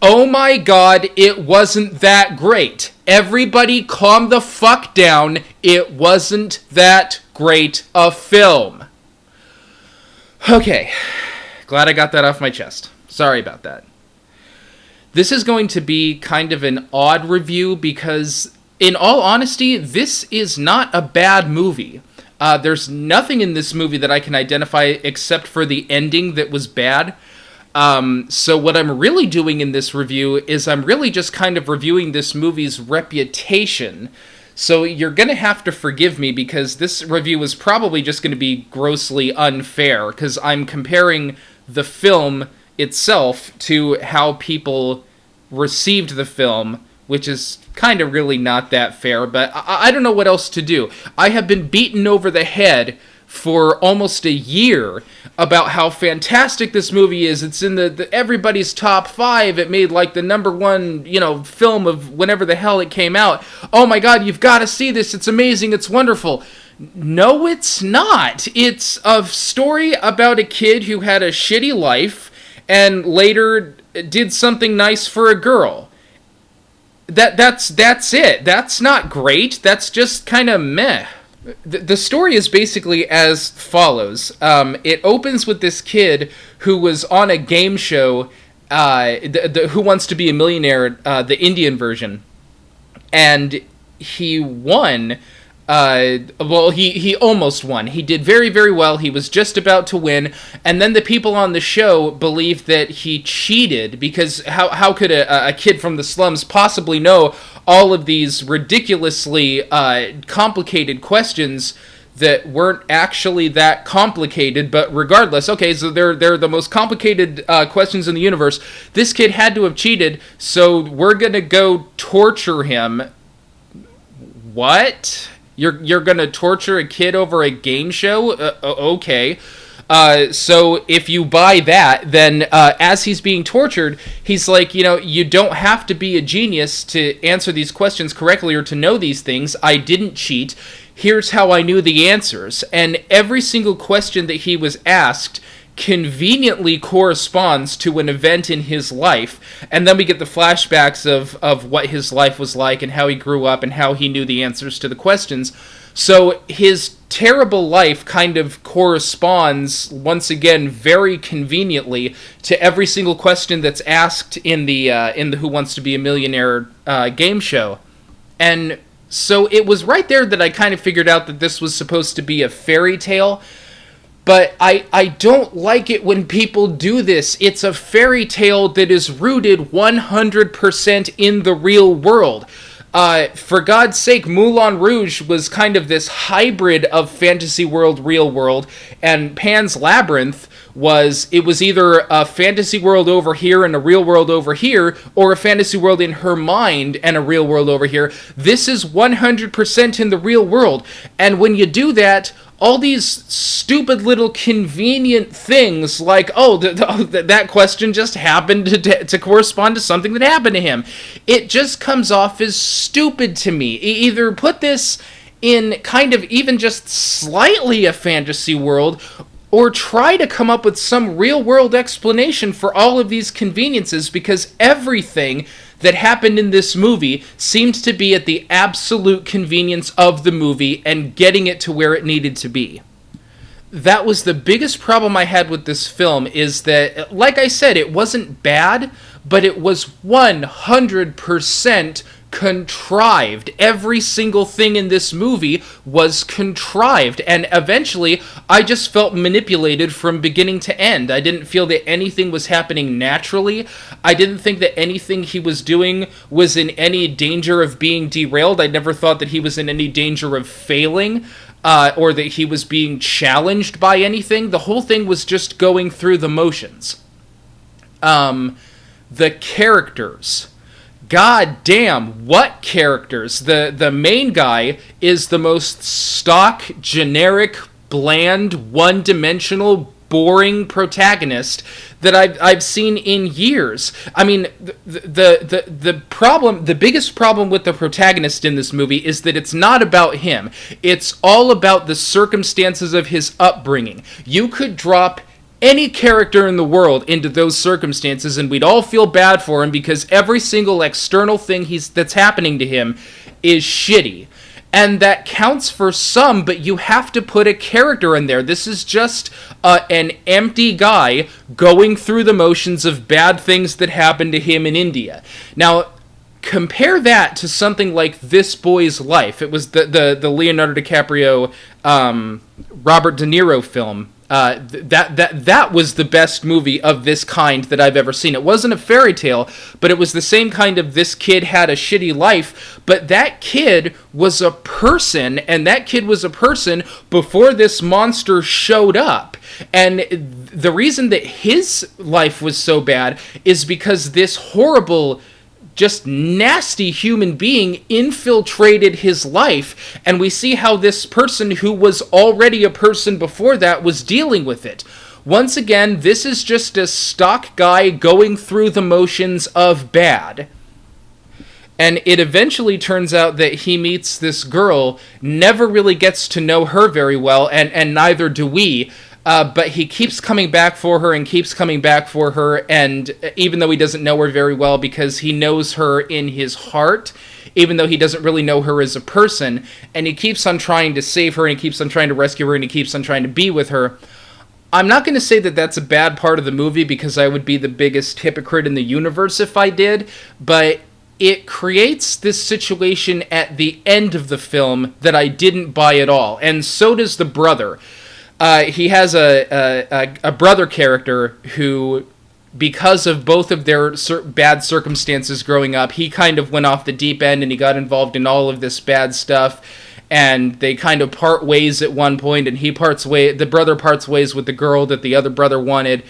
oh my god, it wasn't that great. Everybody calm the fuck down. It wasn't that great a film. Okay, glad I got that off my chest. Sorry about that. This is going to be kind of an odd review because, in all honesty, this is not a bad movie. There's nothing in this movie that I can identify except for the ending that was bad. So what I'm really doing in this review is I'm really just kind of reviewing this movie's reputation. So you're going to have to forgive me because this review is probably just going to be grossly unfair because I'm comparing the film itself to how people received the film, which is kind of really not that fair, but I don't know what else to do. I have been beaten over the head for almost a year about how fantastic this movie is. It's in the everybody's top 5. It made like the number 1, film of whenever the hell it came out. Oh my god, you've got to see this. It's amazing. It's wonderful. No, it's not. It's a story about a kid who had a shitty life and later did something nice for a girl. That's it. That's not great. That's just kind of meh. The story is basically as follows. It opens with this kid who was on a game show, the Who Wants to Be a Millionaire, the Indian version, and he won. He almost won. He did very, very well. He was just about to win, and then the people on the show believed that he cheated because how could a kid from the slums possibly know all of these ridiculously complicated questions that weren't actually that complicated, but regardless, okay, so they're the most complicated questions in the universe. This kid had to have cheated, so we're gonna go torture him. What? You're gonna torture a kid over a game show? Okay. So if you buy that, then as he's being tortured, he's like, you don't have to be a genius to answer these questions correctly or to know these things. I didn't cheat. Here's how I knew the answers. And every single question that he was asked conveniently corresponds to an event in his life. And then we get the flashbacks of what his life was like and how he grew up and how he knew the answers to the questions. So his terrible life kind of corresponds, once again, very conveniently to every single question that's asked in the Who Wants to Be a Millionaire game show. And so it was right there that I kind of figured out that this was supposed to be a fairy tale. But I don't like it when people do this. It's a fairy tale that is rooted 100% in the real world. For God's sake, Moulin Rouge was kind of this hybrid of fantasy world, real world, and Pan's Labyrinth was either a fantasy world over here and a real world over here, or a fantasy world in her mind and a real world over here. This is 100% in the real world, and when you do that, all these stupid little convenient things like, that question just happened to correspond to something that happened to him. It just comes off as stupid to me. Either put this in kind of even just slightly a fantasy world, or try to come up with some real-world explanation for all of these conveniences, because everything that happened in this movie seemed to be at the absolute convenience of the movie and getting it to where it needed to be. That was the biggest problem I had with this film, is that, like I said, it wasn't bad, but it was 100% contrived. Every single thing in this movie was contrived, and eventually I just felt manipulated from beginning to end. I didn't feel that anything was happening naturally. I didn't think that anything he was doing was in any danger of being derailed. I never thought that he was in any danger of failing, or that he was being challenged by anything. The whole thing was just going through the motions. The characters. God damn, what characters. The main guy is the most stock, generic, bland, one-dimensional, boring protagonist that I've seen in years. I mean, the biggest problem with the protagonist in this movie is that it's not about him. It's all about the circumstances of his upbringing. You could drop any character in the world into those circumstances, and we'd all feel bad for him because every single external thing that's happening to him is shitty. And that counts for some, but you have to put a character in there. This is just an empty guy going through the motions of bad things that happened to him in India. Now, compare that to something like This Boy's Life. It was the Leonardo DiCaprio, Robert De Niro film. That was the best movie of this kind that I've ever seen. It wasn't a fairy tale, but it was the same kind of this kid had a shitty life, but that kid was a person, and that kid was a person before this monster showed up. And the reason that his life was so bad is because this horrible, just nasty human being infiltrated his life, and we see how this person who was already a person before that was dealing with it. Once again, this is just a stock guy going through the motions of bad. And it eventually turns out that he meets this girl, never really gets to know her very well, and neither do we. But he keeps coming back for her and keeps coming back for her, and even though he doesn't know her very well because he knows her in his heart, even though he doesn't really know her as a person, and he keeps on trying to save her, and he keeps on trying to rescue her, and he keeps on trying to be with her. I'm not going to say that that's a bad part of the movie because I would be the biggest hypocrite in the universe if I did, but it creates this situation at the end of the film that I didn't buy at all, and so does the brother. He has a brother character who, because of both of their bad circumstances growing up, he kind of went off the deep end and he got involved in all of this bad stuff, and they kind of part ways at one point, and the brother parts ways with the girl that the other brother wanted.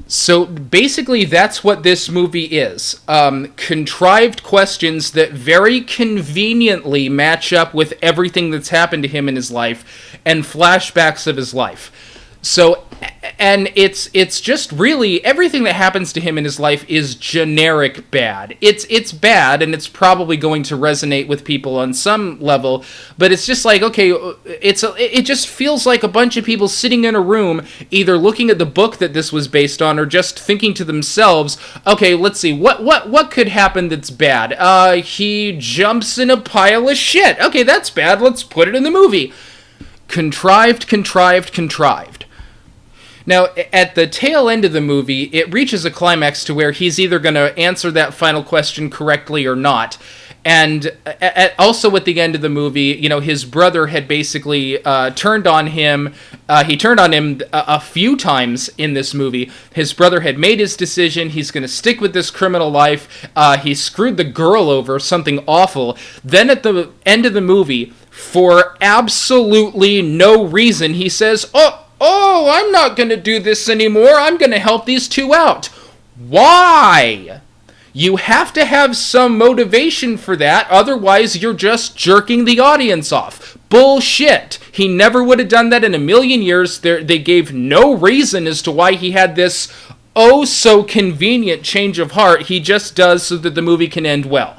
So basically that's what this movie is. Contrived questions that very conveniently match up with everything that's happened to him in his life, and flashbacks of his life. So, and it's just really, everything that happens to him in his life is generic bad. It's bad, and it's probably going to resonate with people on some level, but it's just like, okay, it just feels like a bunch of people sitting in a room, either looking at the book that this was based on, or just thinking to themselves, okay, let's see, what could happen that's bad? He jumps in a pile of shit. Okay, that's bad, let's put it in the movie. Contrived. Now, at the tail end of the movie, it reaches a climax to where he's either going to answer that final question correctly or not. And also at the end of the movie, his brother had basically turned on him. He turned on him a few times in this movie. His brother had made his decision. He's going to stick with this criminal life. He screwed the girl over, something awful. Then at the end of the movie, for absolutely no reason, he says, Oh, I'm not going to do this anymore. I'm going to help these two out. Why? You have to have some motivation for that, otherwise you're just jerking the audience off. Bullshit. He never would have done that in a million years. They gave no reason as to why he had this oh-so-convenient change of heart. He just does so that the movie can end well.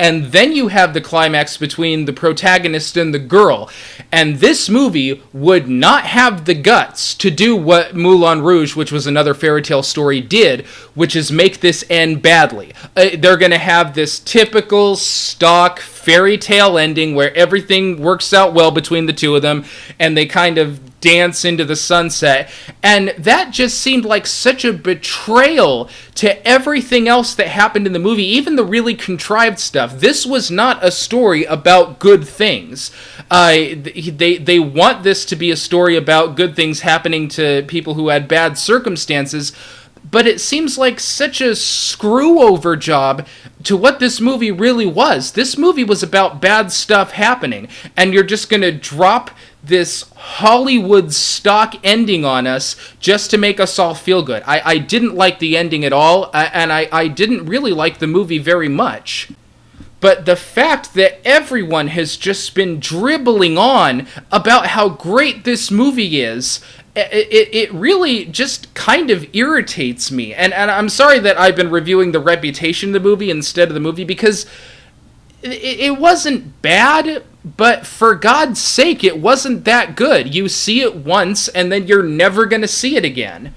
And then you have the climax between the protagonist and the girl. And this movie would not have the guts to do what Moulin Rouge, which was another fairy tale story, did, which is make this end badly. They're going to have this typical stock fairy tale ending where everything works out well between the two of them, and they kind of dance into the sunset. And that just seemed like such a betrayal to everything else that happened in the movie, even the really contrived stuff. This was not a story about good things. They want this to be a story about good things happening to people who had bad circumstances, but it seems like such a screw-over job to what this movie really was. This movie was about bad stuff happening, and you're just going to drop this Hollywood stock ending on us just to make us all feel good. I didn't like the ending at all, and I didn't really like the movie very much. But the fact that everyone has just been dribbling on about how great this movie is, it really just kind of irritates me. And I'm sorry that I've been reviewing the reputation of the movie instead of the movie, because it wasn't bad, But for God's sake, it wasn't that good. You see it once, and then you're never going to see it again.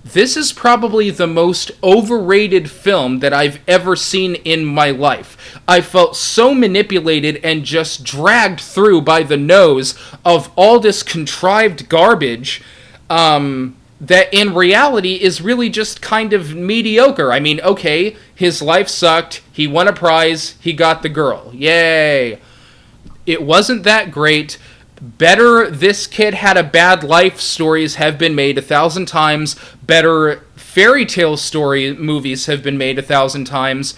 This is probably the most overrated film that I've ever seen in my life. I felt so manipulated and just dragged through by the nose of all this contrived garbage that in reality is really just kind of mediocre. I mean, okay, his life sucked, he won a prize, he got the girl. Yay! It wasn't that great. Better This Kid Had a Bad Life stories have been made 1,000 times. Better fairy tale story movies have been made 1,000 times.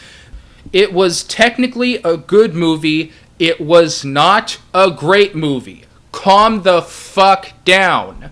It was technically a good movie. It was not a great movie. Calm the fuck down.